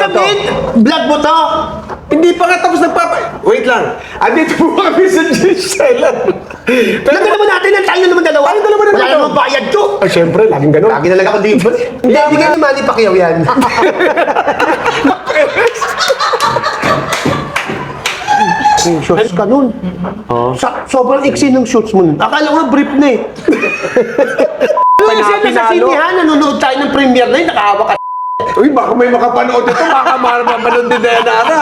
sabihin, vlog mo to. Hindi pa nga tapos Wait lang. Andito po kami sa Giselle. Alam mo naman natin, tayo naman dalawa. Tayo dalawa na Wala dalawa. namang bayad ko. Ay, syempre, laging ganun. Lagi na lang ako libre. Hindi, bigay ni Manny Pacquiao yan. Yung shorts ka nun. Sobrang iksi ng shorts mo nun. Akala ko nga brief na eh. Yung isa na sa sinihan, nanonood tayo ng premiere na yun, nakahawak ka. Uy, baka may makapanood ito. Baka mapanood din na Nara.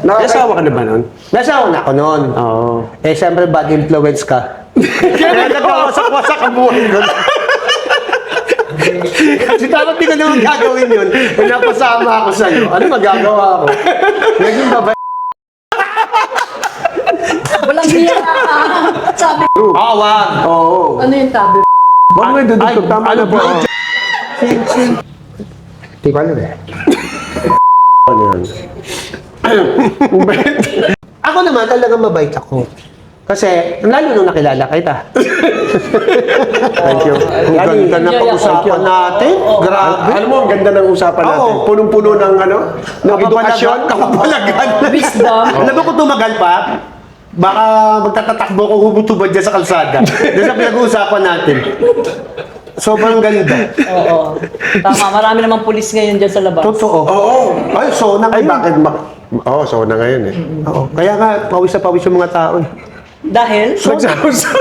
Nakasawa ka na ba nun? Nasa una ko nun. Oo. Eh, siyempre bad influence ka. Kaya nagkawasak-wasak ang buhay ko. Kasi dapat di ko naman gagawin yun. Kung napasama ako sa'yo, ano magagawa ko? Naging babae. Walang niya. Sabi ko. Wag. Oo. Ano yung sabi? Baka may dudugtog. Tama na po. Hindi ko alam eh. Ano yan? Ako naman talagang mabait ako. Kasi, lalo nung nakilala kita. Thank you. Ang ganda na pag-usapan natin. Grabe. Alam mo, ang ganda ng usapan natin. Oo. Punong-puno ng ano? Ng edukasyon. Kapapalagan. Wisdom. Alam mo kung tumagal pa, baka magtatatakbo ko hubutubad dyan sa kalsada. Doon sa pinag-uusapan natin. Sobrang ganda. Oo. Tama, marami namang pulis ngayon dyan sa labas. Totoo. Oo. Ay, so na Ay, ngayon. bakit? Oo, so na ngayon eh. Oo. Kaya nga, pawis na pawis yung mga tao eh. Dahil, Nagsahusap.